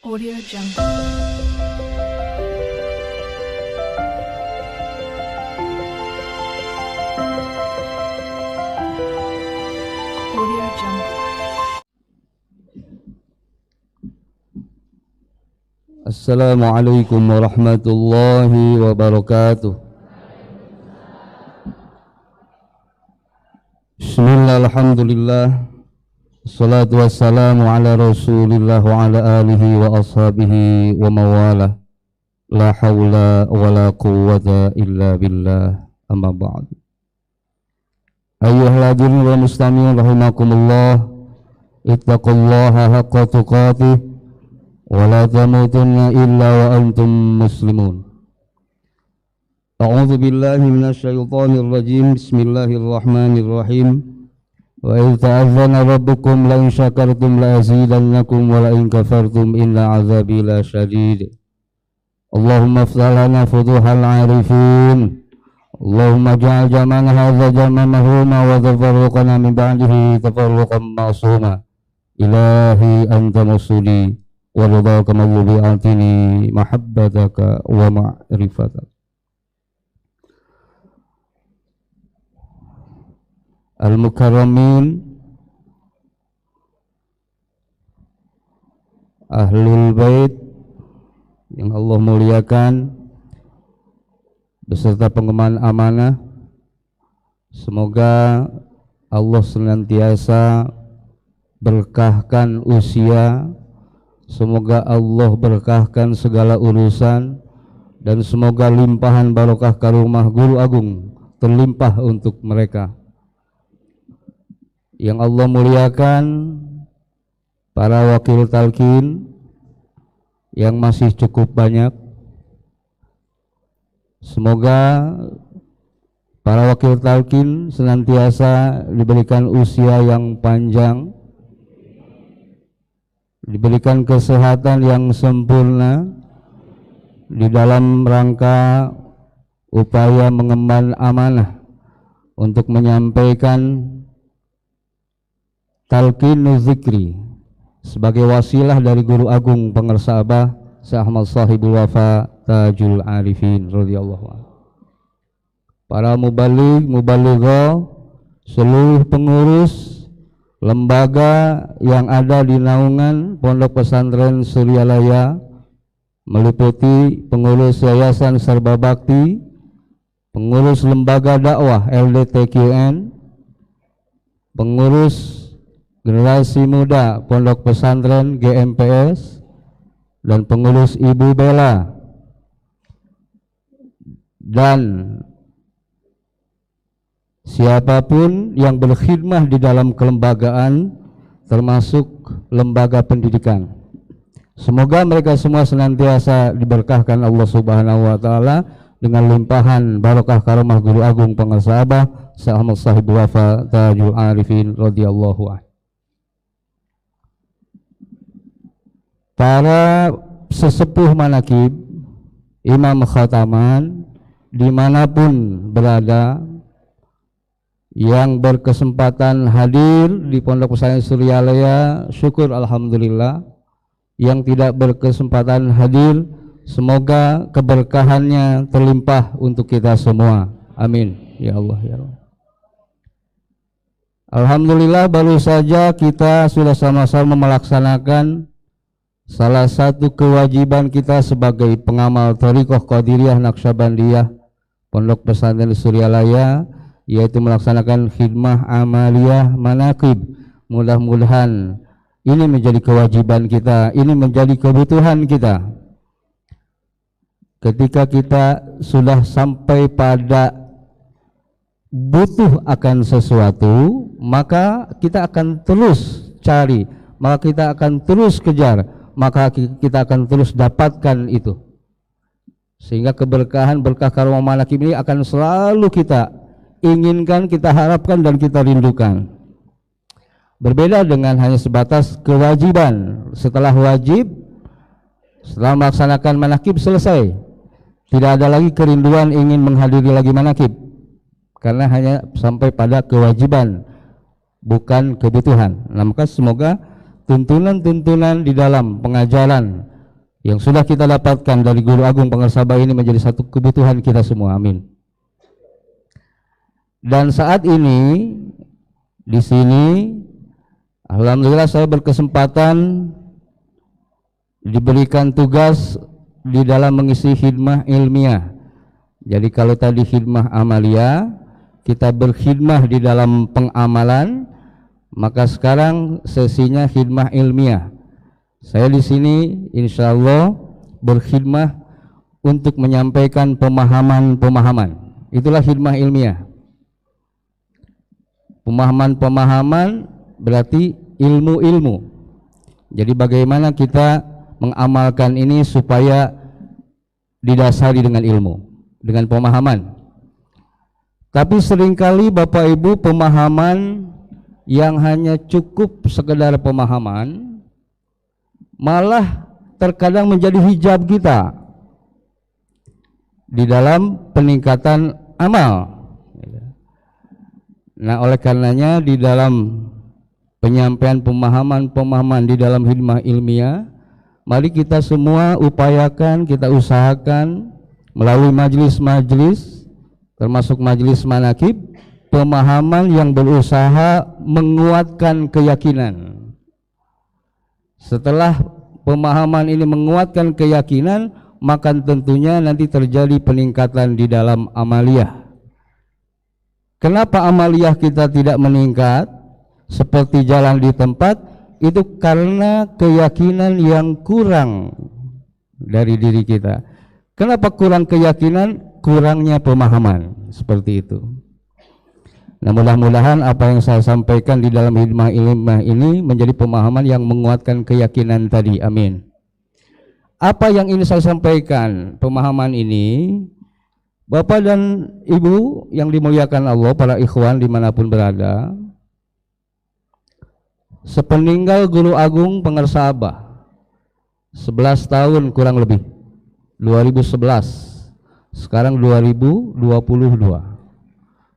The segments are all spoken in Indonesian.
Audio Jungle. Audio Jungle. Assalamualaikum warahmatullahi wabarakatuh. Bismillah, alhamdulillah, assalatu wassalamu ala rasulillah wa ala alihi wa ashabihi wa mawalah. La hawla wa la quwwata illa billah, amma ba'd. Ayyuhal hadirin wa mustami'un rahimakumullah, ittaqullaha haqqa tuqatih wa la tamutunna illa wa antum muslimun. A'udzu billahi minasy syaithanir rajim. Bismillahirrahmanirrahim. Wa idh ta'azzana rabbukum la in syakartum la azidannakum wa la in kafartum inna 'adzabi lasyadid. Allahumma iftah lana futuhal 'arifin. Allahumma ij'al jam'ana hadza jam'an marhuma wa tafarruqana min ba'dihi tafarruqan ma'suma. Ilahi anta masuli wa ridhaka maghlubi atini mahabbataka wa ma'rifataka. Al-Mukarramin, Ahlul Bait yang Allah muliakan beserta pengemban amanah, semoga Allah senantiasa berkahkan usia, semoga Allah berkahkan segala urusan, dan semoga limpahan barokah karomah Guru Agung terlimpah untuk mereka. Yang Allah muliakan para wakil talqin yang masih cukup banyak. Semoga para wakil talqin senantiasa diberikan usia yang panjang, diberikan kesehatan yang sempurna di dalam rangka upaya mengemban amanah untuk menyampaikan talqinu zikri sebagai wasilah dari Guru Agung Pengarsa Abah Syekh Ahmad Sahibul Wafa Tajul Arifin radhiyallahu anhu. Para mubaligh, mubalighah, seluruh pengurus lembaga yang ada di naungan Pondok Pesantren Suryalaya, meliputi pengurus Yayasan Sarba Bakti, pengurus lembaga dakwah LDTQN, pengurus Generasi Muda Pondok Pesantren GMPS, dan pengurus Ibu Bella, dan siapapun yang berkhidmah di dalam kelembagaan termasuk lembaga pendidikan. Semoga mereka semua senantiasa diberkahkan Allah Subhanahu wa taala dengan limpahan barokah karomah Guru Agung Pengarsa Abah Syekh Ahmad Sahibul Wafa Tajul Arifin radhiyallahu anhu. Para sesepuh manakib, imam khataman dimanapun berada, yang berkesempatan hadir di Pondok Pesantren Suryalaya, syukur alhamdulillah. Yang tidak berkesempatan hadir, semoga keberkahannya terlimpah untuk kita semua, amin ya Allah ya Allah. Alhamdulillah, baru saja kita sudah sama-sama melaksanakan salah satu kewajiban kita sebagai pengamal Thariqah Qadiriyah Naqsyabandiyah Pondok Pesantren Suryalaya, yaitu melaksanakan khidmah amaliyah manaqib. Mudah-mudahan ini menjadi kewajiban kita, ini menjadi kebutuhan kita. Ketika kita sudah sampai pada butuh akan sesuatu, maka kita akan terus cari, maka kita akan terus kejar, maka kita akan terus dapatkan itu, sehingga keberkahan berkah karomah manaqib ini akan selalu kita inginkan, kita harapkan, dan kita rindukan. Berbeda dengan hanya sebatas kewajiban. Setelah wajib, setelah melaksanakan manaqib selesai, tidak ada lagi kerinduan ingin menghadiri lagi manaqib, karena hanya sampai pada kewajiban, bukan kebutuhan. Nah, maka semoga tuntunan-tuntunan di dalam pengajaran yang sudah kita dapatkan dari Guru Agung Pangersabah ini menjadi satu kebutuhan kita semua. Amin. Dan saat ini di sini alhamdulillah saya berkesempatan diberikan tugas di dalam mengisi khidmah ilmiah. Jadi kalau tadi khidmah amalia, kita berkhidmah di dalam pengamalan, maka sekarang sesinya khidmah ilmiah. Saya di sini insya Allah berkhidmah untuk menyampaikan pemahaman-pemahaman. Itulah khidmah ilmiah. Pemahaman-pemahaman berarti ilmu-ilmu. Jadi bagaimana kita mengamalkan ini supaya didasari dengan ilmu, dengan pemahaman. Tapi seringkali Bapak Ibu pemahaman yang hanya cukup sekedar pemahaman malah terkadang menjadi hijab kita di dalam peningkatan amal. Nah, oleh karenanya di dalam penyampaian pemahaman-pemahaman di dalam khidmah ilmiah, mari kita semua upayakan, kita usahakan melalui majelis-majelis termasuk majelis manakib, pemahaman yang berusaha menguatkan keyakinan. Setelah pemahaman ini menguatkan keyakinan, maka tentunya nanti terjadi peningkatan di dalam amaliyah. Kenapa amaliyah kita tidak meningkat seperti jalan di tempat? Itu karena keyakinan yang kurang dari diri kita. Kenapa kurang keyakinan? Kurangnya pemahaman, seperti itu. Nah, mudah-mudahan apa yang saya sampaikan di dalam khidmah ilmiah ini menjadi pemahaman yang menguatkan keyakinan tadi. Amin. Apa yang ini saya sampaikan, pemahaman ini, Bapak dan Ibu yang dimuliakan Allah, para ikhwan dimanapun berada, sepeninggal Guru Agung Pangersabah 11 tahun kurang lebih, 2011, sekarang 2022,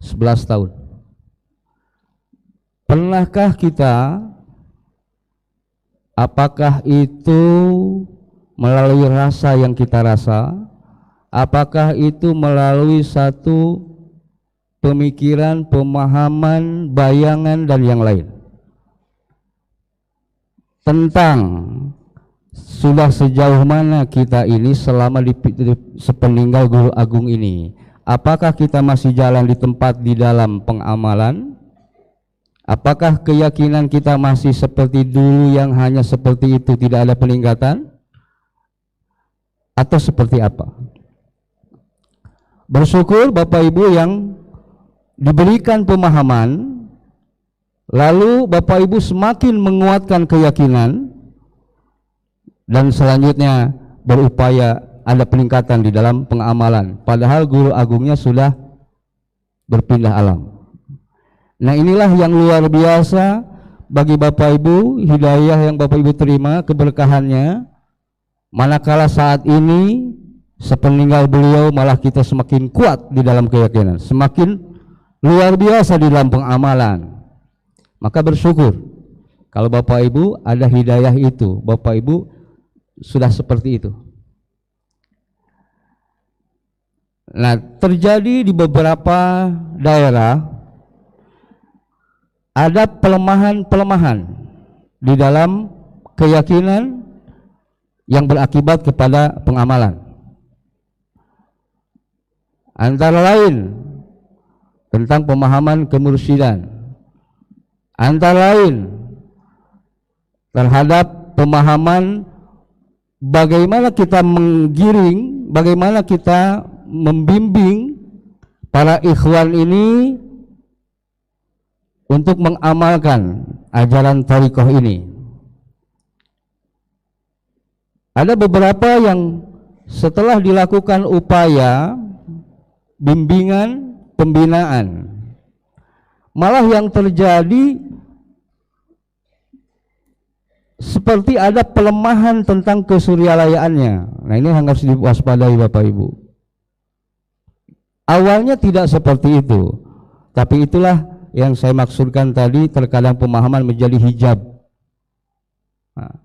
11 tahun. Pernahkah kita, apakah itu melalui rasa yang kita rasa, apakah itu melalui satu pemikiran, pemahaman, bayangan dan yang lain tentang sudah sejauh mana kita ini selama di sepeninggal Guru Agung ini? Apakah kita masih jalan di tempat di dalam pengamalan? Apakah keyakinan kita masih seperti dulu yang hanya seperti itu, tidak ada peningkatan? Atau seperti apa? Bersyukur Bapak Ibu yang diberikan pemahaman, lalu Bapak Ibu semakin menguatkan keyakinan, dan selanjutnya berupaya ada peningkatan di dalam pengamalan, padahal Guru Agungnya sudah berpindah alam. Nah, inilah yang luar biasa bagi Bapak Ibu, hidayah yang Bapak Ibu terima, keberkahannya, manakala saat ini sepeninggal beliau malah kita semakin kuat di dalam keyakinan, semakin luar biasa di dalam pengamalan. Maka bersyukur kalau Bapak Ibu ada hidayah itu, Bapak Ibu sudah seperti itu. Nah, terjadi di beberapa daerah ada pelemahan-pelemahan di dalam keyakinan yang berakibat kepada pengamalan. Antara lain tentang pemahaman kemursyidaan, antara lain terhadap pemahaman bagaimana kita menggiring, bagaimana kita membimbing para ikhwan ini untuk mengamalkan ajaran thariqah ini. Ada beberapa yang setelah dilakukan upaya bimbingan, pembinaan, malah yang terjadi seperti ada pelemahan tentang kesuryalayaannya. Nah, ini harus diwaspadai Bapak Ibu. Awalnya tidak seperti itu, tapi itulah yang saya maksudkan tadi, terkadang pemahaman menjadi hijab. Nah,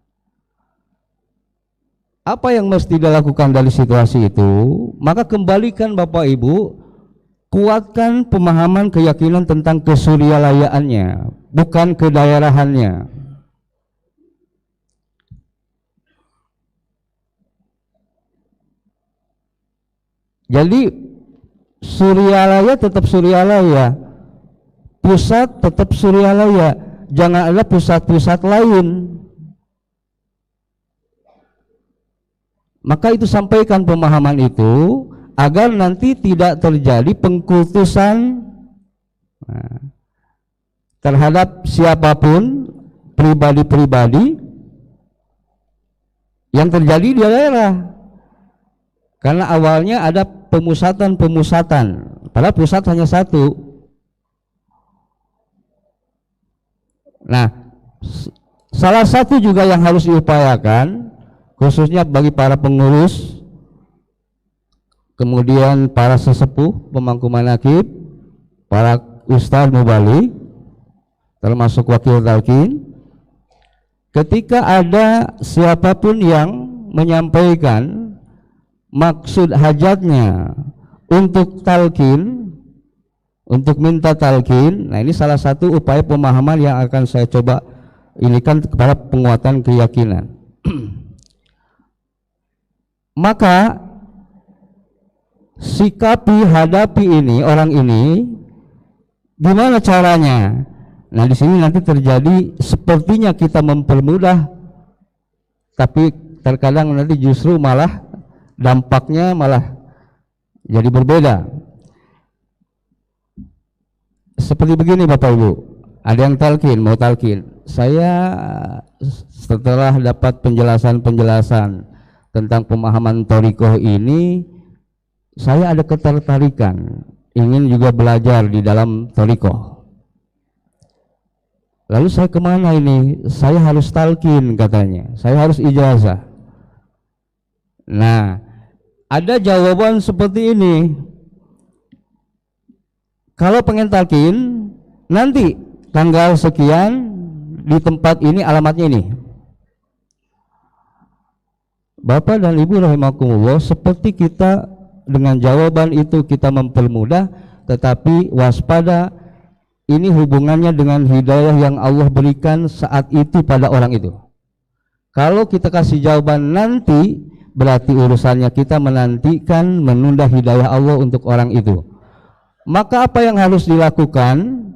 Apa yang mesti dilakukan dari situasi itu? Maka kembalikan Bapak Ibu, kuatkan pemahaman keyakinan tentang kesuryalayaannya, bukan kedaerahannya. Jadi Suryalaya tetap Suryalaya, pusat tetap Suryalaya, jangan ada pusat-pusat lain. Maka itu sampaikan pemahaman itu agar nanti tidak terjadi pengkultusan terhadap siapapun, pribadi-pribadi yang terjadi di daerah. Karena awalnya ada pemusatan-pemusatan, padahal pusat hanya satu. Nah, salah satu juga yang harus diupayakan, khususnya bagi para pengurus, kemudian para sesepuh pemangku manaqib, para ustadz mubalik, termasuk wakil talqin, ketika ada siapapun yang menyampaikan maksud hajatnya untuk talqin, untuk minta talqin, nah ini salah satu upaya pemahaman yang akan saya coba inikan kepada penguatan keyakinan. Maka sikapi, hadapi ini orang ini, gimana caranya? Nah di sini nanti terjadi sepertinya kita mempermudah, tapi terkadang nanti justru malah dampaknya malah jadi berbeda. Seperti begini Bapak Ibu, ada yang talqin, mau talqin. Saya setelah dapat penjelasan-penjelasan tentang pemahaman thariqah ini, saya ada ketertarikan ingin juga belajar di dalam thariqah. Lalu saya kemana ini? Saya harus talqin katanya, saya harus ijazah. Nah, ada jawaban seperti ini. Kalau pengen talqin, nanti tanggal sekian di tempat ini, alamatnya ini. Bapak dan Ibu rahimakumullah, seperti kita dengan jawaban itu kita mempermudah, tetapi waspada, ini hubungannya dengan hidayah yang Allah berikan saat itu pada orang itu. Kalau kita kasih jawaban nanti, berarti urusannya kita menantikan, menunda hidayah Allah untuk orang itu. Maka apa yang harus dilakukan?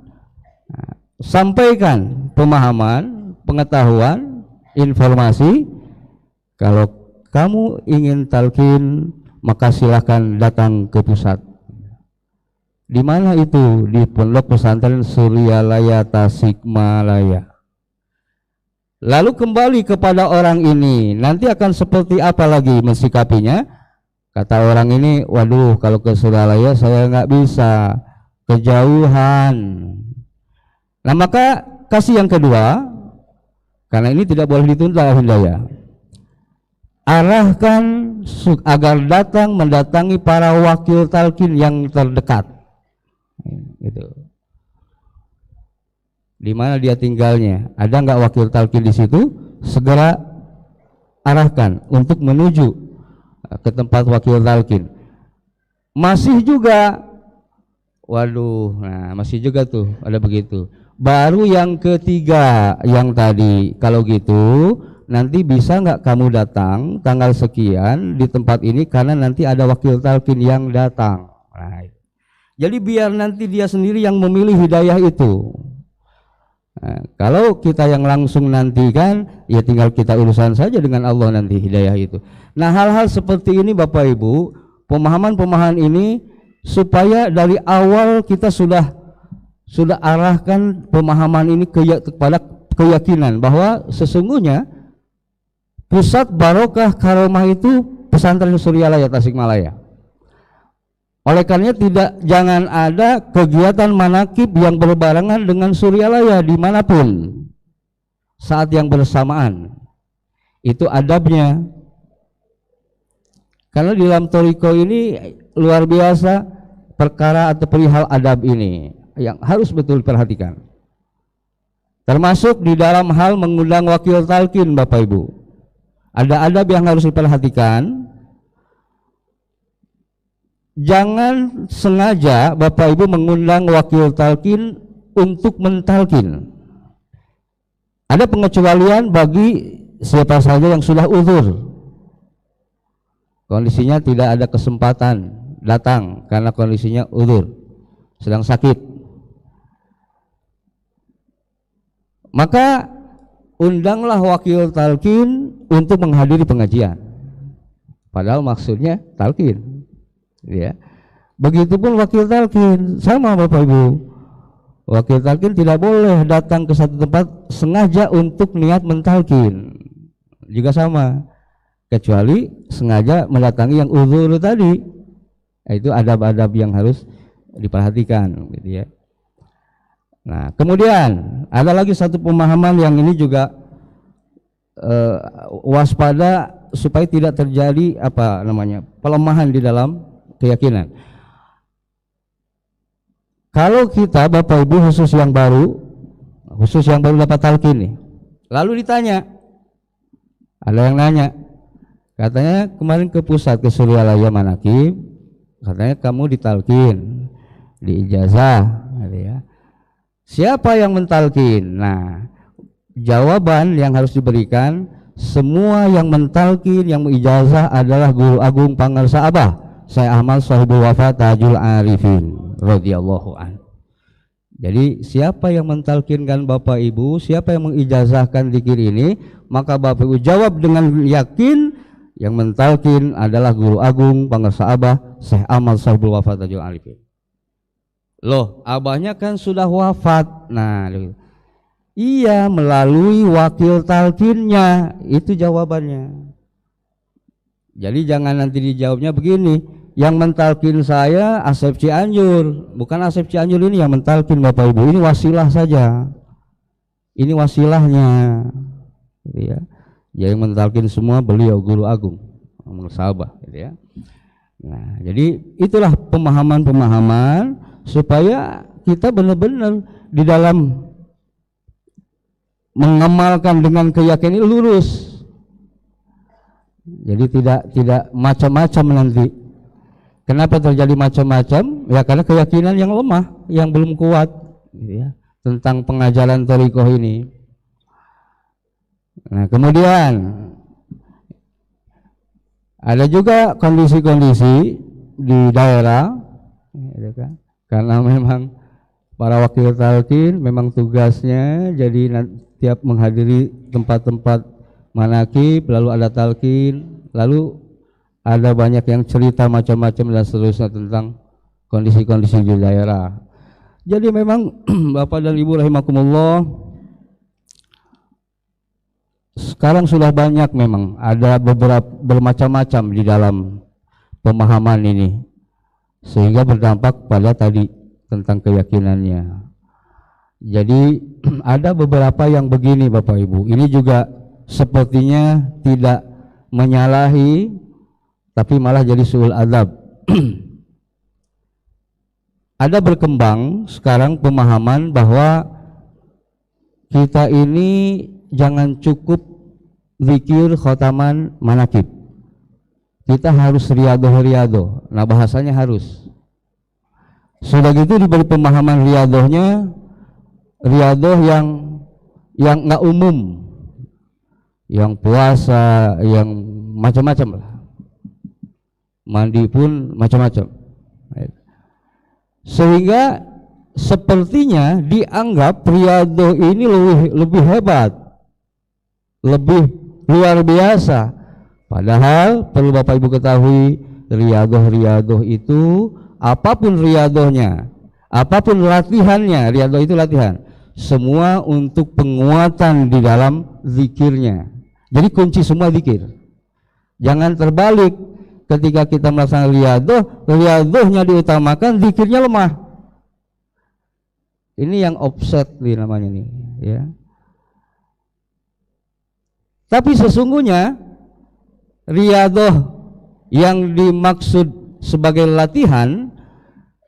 Sampaikan pemahaman, pengetahuan, informasi. Kalau kamu ingin talqin, maka silahkan datang ke pusat. Di mana itu? Di Pondok Pesantren Suryalaya Tasikmalaya. Lalu kembali kepada orang ini, nanti akan seperti apa lagi mensikapinya? Kata orang ini, waduh kalau ke Suryalaya saya nggak bisa, kejauhan. Nah maka kasih yang kedua, karena ini tidak boleh ditunda hidayah. Arahkan agar datang mendatangi para wakil talqin yang terdekat. Gitu. Di mana dia tinggalnya? Ada nggak wakil talqin di situ? Segera arahkan untuk menuju ke tempat wakil talqin. Masih juga, waduh, nah masih juga tuh ada begitu. Baru yang ketiga yang tadi, kalau gitu nanti bisa nggak kamu datang tanggal sekian di tempat ini karena nanti ada wakil talqin yang datang. Nah, jadi biar nanti dia sendiri yang memilih hidayah itu. Nah, kalau kita yang langsung nanti kan, ya tinggal kita urusan saja dengan Allah nanti hidayah itu. Nah hal-hal seperti ini Bapak Ibu, pemahaman-pemahaman ini supaya dari awal kita sudah arahkan pemahaman ini kepada keyakinan bahwa sesungguhnya pusat barokah karomah itu pesantren Suryalaya Tasikmalaya. Oleh karena jangan ada kegiatan manaqib yang berbarengan dengan Suryalaya dimanapun saat yang bersamaan. Itu adabnya. Karena di dalam thariqah ini luar biasa perkara atau perihal adab ini yang harus betul diperhatikan. Termasuk di dalam hal mengundang wakil talqin Bapak Ibu. Ada adab yang harus diperhatikan. Jangan sengaja Bapak Ibu mengundang wakil talqin untuk mentalkin. Ada pengecualian bagi siapa saja yang sudah uzur, kondisinya tidak ada kesempatan datang karena kondisinya uzur, sedang sakit, maka undanglah wakil talqin untuk menghadiri pengajian, padahal maksudnya talqin, ya. Begitupun wakil talqin sama Bapak Ibu, wakil talqin tidak boleh datang ke satu tempat sengaja untuk niat mentalqin, juga sama, kecuali sengaja mendatangi yang uzur tadi. Itu adab-adab yang harus diperhatikan, gitu ya. Nah, kemudian ada lagi satu pemahaman yang ini juga waspada supaya tidak terjadi pelemahan di dalam keyakinan. Kalau kita Bapak Ibu khusus yang baru dapat talqin nih, lalu ditanya, ada yang nanya, katanya kemarin ke pusat ke Suryalaya Manaqib, katanya kamu ditalqin, diijazah, gitu ya. Siapa yang mentalqin? Nah, jawaban yang harus diberikan, semua yang mentalqin, yang mengijazah adalah Guru Agung Pangarsa Abah Syekh Ahmad Shahibul Wafa Tajul Arifin radhiyallahu an. Jadi siapa yang mentalqinkan Bapak Ibu, siapa yang mengijazahkan zikir ini, maka Bapak Ibu jawab dengan yakin yang mentalqin adalah Guru Agung Pangarsa Abah Syekh Ahmad Shahibul Wafa Tajul Arifin. Loh, abahnya kan sudah wafat. Nah, iya, melalui wakil talqinnya, itu jawabannya. Jadi jangan nanti dijawabnya begini, yang mentalqin saya Asep Cianjur, bukan Asep Cianjur ini yang mentalqin Bapak Ibu, ini wasilah saja, ini wasilahnya, gitu ya. Yang mentalqin semua beliau Guru Agung Sahabat, gitu ya. Nah, jadi itulah pemahaman-pemahaman supaya kita benar-benar di dalam mengamalkan dengan keyakinan lurus. Jadi tidak macam-macam nanti. Kenapa terjadi macam-macam? Ya karena keyakinan yang lemah, yang belum kuat, gitu ya, tentang pengajaran thariqah ini. Nah, kemudian ada juga kondisi-kondisi di daerah, gitu kan? Karena memang para wakil talqin memang tugasnya jadi tiap menghadiri tempat-tempat manaqib, lalu ada talqin, lalu ada banyak yang cerita macam-macam dan seterusnya tentang kondisi-kondisi di daerah. Jadi memang Bapak dan Ibu rahimakumullah, sekarang sudah banyak memang ada beberapa bermacam-macam di dalam pemahaman ini, sehingga berdampak pada tadi tentang keyakinannya. Jadi ada beberapa yang begini Bapak Ibu, ini juga sepertinya tidak menyalahi, tapi malah jadi suul adab. Ada berkembang sekarang pemahaman bahwa kita ini jangan cukup zikir khotaman manaqib, kita harus riadoh. Nah, bahasanya harus. Sudah gitu diberi pemahaman riadoh yang nggak umum, yang puasa, yang macam-macam lah, mandi pun macam-macam, sehingga sepertinya dianggap riadoh ini lebih hebat, lebih luar biasa. Padahal perlu Bapak Ibu ketahui, riadoh itu apapun riadohnya, apapun latihannya, riadoh itu latihan, semua untuk penguatan di dalam zikirnya. Jadi kunci semua zikir. Jangan terbalik, ketika kita melaksanakan riadohnya diutamakan, zikirnya lemah. Ini yang offset namanya nih, ya. Tapi sesungguhnya riadoh yang dimaksud sebagai latihan,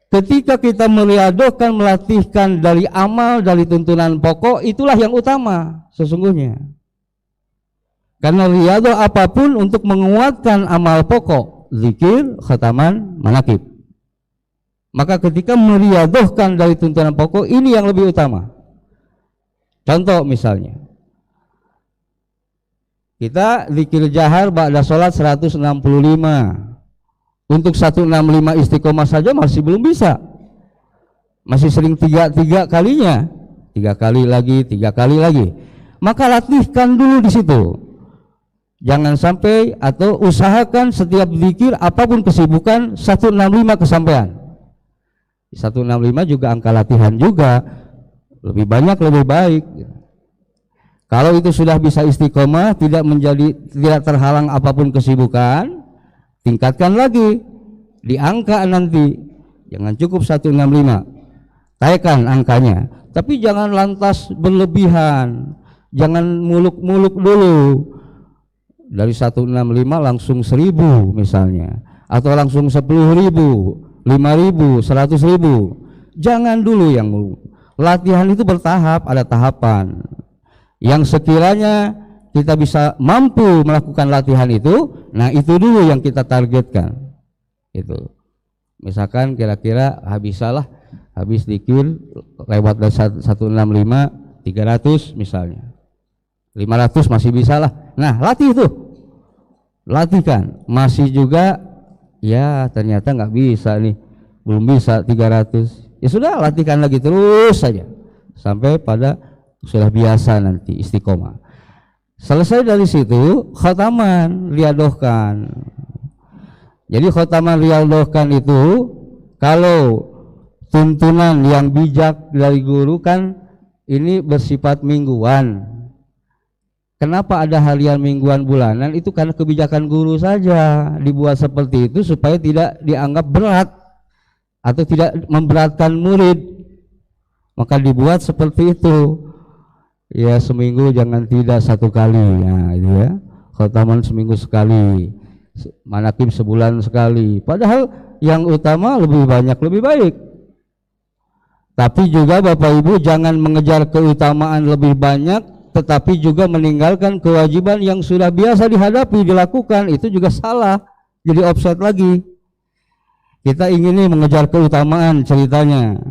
ketika kita meriadohkan, melatihkan dari amal, dari tuntunan pokok, itulah yang utama sesungguhnya. Karena riyadhah apapun untuk menguatkan amal pokok, zikir, khataman, manakib. Maka ketika meriyadhahkan dari tuntunan pokok, ini yang lebih utama. Contoh misalnya, kita zikir jahar ba'da sholat 165. Untuk 165 istiqomah saja masih belum bisa. Masih sering tiga kalinya, 3 kali lagi, 3 kali lagi. Maka latihkan dulu di situ. Jangan sampai atau usahakan setiap zikir apapun kesibukan 165 kesampaian. 165 juga angka latihan juga, lebih banyak lebih baik. Kalau itu sudah bisa istiqomah, tidak terhalang apapun kesibukan, tingkatkan lagi di angka nanti. Jangan cukup 165, naikkan angkanya. Tapi jangan lantas berlebihan, jangan muluk-muluk dulu. Dari 165 langsung 1000 misalnya, atau langsung 10.000, 5.000, 100.000. Jangan dulu yang muluk. Latihan itu bertahap, ada tahapan. Yang sekiranya kita bisa mampu melakukan latihan itu, nah itu dulu yang kita targetkan. Itu. Misalkan kira-kira habis zikir lewat dari 165, 300 misalnya. 500 masih bisa lah. Nah, latih itu. Latihkan. Masih juga ya ternyata nggak bisa nih. Belum bisa 300. Ya sudah, latihkan lagi terus saja sampai pada sudah biasa nanti istiqomah. Selesai dari situ, khataman riyadhahkan. Jadi khataman riyadhahkan itu kalau tuntunan yang bijak dari guru kan ini bersifat mingguan. Kenapa ada harian, mingguan, bulanan? Itu karena kebijakan guru saja dibuat seperti itu supaya tidak dianggap berat atau tidak memberatkan murid. Maka dibuat seperti itu. Ya seminggu jangan tidak 1 kali. Nah, itu ya. Khataman seminggu sekali. Manakib sebulan sekali. Padahal yang utama lebih banyak lebih baik. Tapi juga Bapak Ibu jangan mengejar keutamaan lebih banyak tetapi juga meninggalkan kewajiban yang sudah biasa dihadapi, dilakukan. Itu juga salah, jadi offset lagi. Kita ingin nih mengejar keutamaan ceritanya.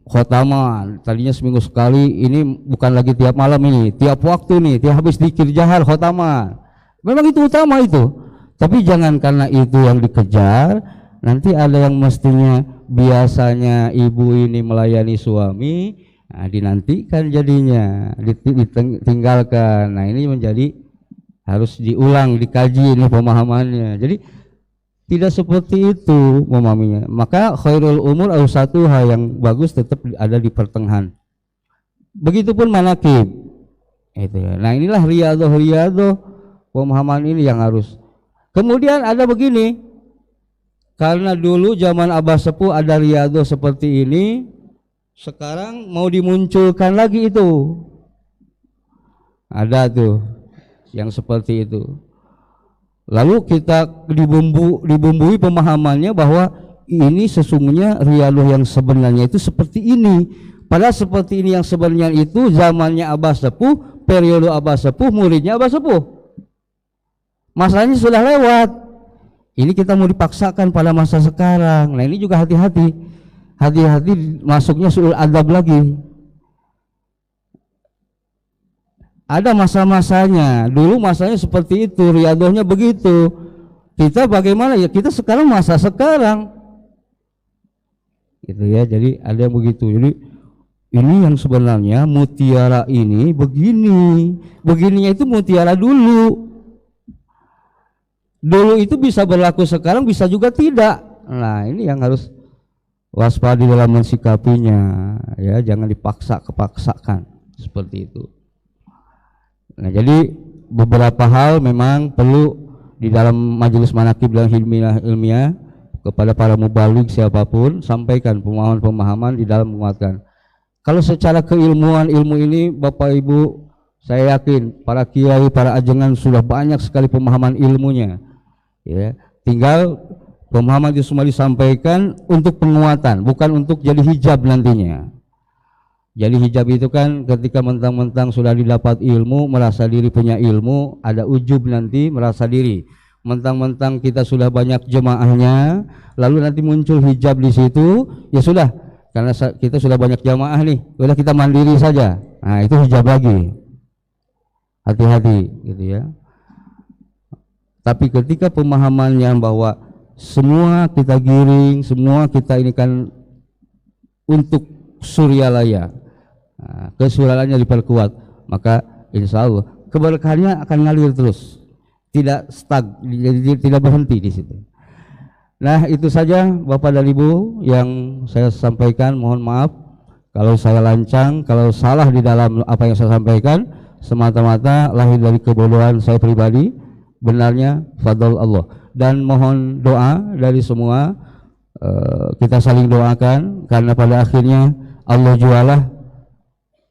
Khotaman tadinya seminggu sekali, ini bukan lagi tiap malam, ini tiap waktu nih, tiap habis zikir jahar khotaman. Memang itu utama itu, tapi jangan karena itu yang dikejar. Nanti ada yang mestinya biasanya ibu ini melayani suami, nah, dinantikan jadinya, ditinggalkan. Nah ini menjadi harus diulang, dikaji ini pemahamannya. Jadi tidak seperti itu memahaminya. Maka khairul umur awsatuha, yang bagus tetap ada di pertengahan. Begitupun manakib. Itu ya. Nah inilah riyadhah pemahaman ini yang harus. Kemudian ada begini, karena dulu zaman Abah Sepuh ada riyadhah seperti ini. Sekarang mau dimunculkan lagi itu. Ada tuh yang seperti itu. Lalu kita dibumbui pemahamannya bahwa ini sesungguhnya riyadhah yang sebenarnya itu seperti ini. Padahal seperti ini yang sebenarnya itu zamannya Abah Sepuh, periode Abah Sepuh, muridnya Abah Sepuh. Masanya sudah lewat. Ini kita mau dipaksakan pada masa sekarang. Nah ini juga hati-hati. Hati-hati masuknya suul adab lagi. Ada masa-masanya. Dulu masanya seperti itu, riyadhahnya begitu. Kita bagaimana ya? Kita sekarang masa sekarang. Gitu ya. Jadi ada yang begitu. Jadi ini yang sebenarnya mutiara ini begini. Begininya itu mutiara dulu. Dulu itu bisa berlaku, sekarang bisa juga tidak. Nah, ini yang harus waspada dalam mensikapinya, ya, jangan kepaksakan seperti itu. Nah, jadi beberapa hal memang perlu di dalam majelis manakib dan ilmiah kepada para mubaligh siapapun, sampaikan pemahaman-pemahaman di dalam menguatkan. Kalau secara keilmuan, ilmu ini Bapak Ibu, saya yakin para kiai, para ajengan sudah banyak sekali pemahaman ilmunya, ya. Tinggal pemahaman itu semua disampaikan untuk penguatan, bukan untuk jadi hijab nantinya. Jadi hijab itu kan ketika mentang-mentang sudah didapat ilmu, merasa diri punya ilmu, ada ujub nanti merasa diri. Mentang-mentang kita sudah banyak jemaahnya, lalu nanti muncul hijab di situ, ya sudah, karena kita sudah banyak jamaah nih, udah kita mandiri saja. Nah, itu hijab lagi. Hati-hati gitu ya. Tapi ketika pemahamannya bahwa semua kita giring, semua kita ini kan untuk suryalaya, nah, kesuryalayannya diperkuat, maka insya Allah keberkahannya akan ngalir terus, tidak stuck, tidak berhenti di situ. Nah, itu saja Bapak dan Ibu yang saya sampaikan. Mohon maaf kalau saya lancang, kalau salah di dalam apa yang saya sampaikan, semata-mata lahir dari kebodohan saya pribadi, benarnya fadl Allah. Dan mohon doa dari semua, kita saling doakan, karena pada akhirnya Allah jualah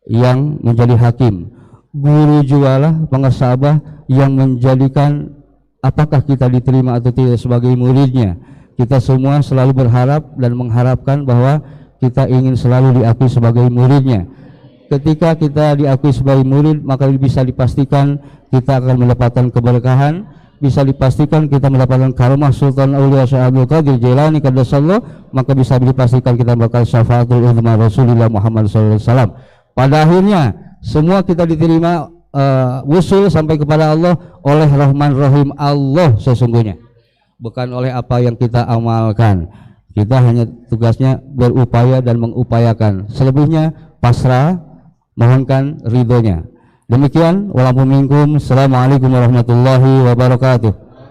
yang menjadi hakim, guru jualah pengesabah yang menjadikan apakah kita diterima atau tidak sebagai muridnya. Kita semua selalu berharap dan mengharapkan bahwa kita ingin selalu diakui sebagai muridnya. Ketika kita diakui sebagai murid, maka bisa dipastikan kita akan mendapatkan keberkahan, bisa dipastikan kita mendapatkan karamah Sultan Aulia Syekh Abdul Qadir Jailani Qaddasallahu, maka bisa dipastikan kita bakal syafaatul uzma Rasulullah Muhammad SAW. Pada akhirnya semua kita diterima wusul sampai kepada Allah oleh Rahman Rahim Allah sesungguhnya, bukan oleh apa yang kita amalkan. Kita hanya tugasnya berupaya dan mengupayakan, selebihnya pasrah, mohonkan ridhonya. Demikian, walaupun minkum. Assalamualaikum warahmatullahi wabarakatuh.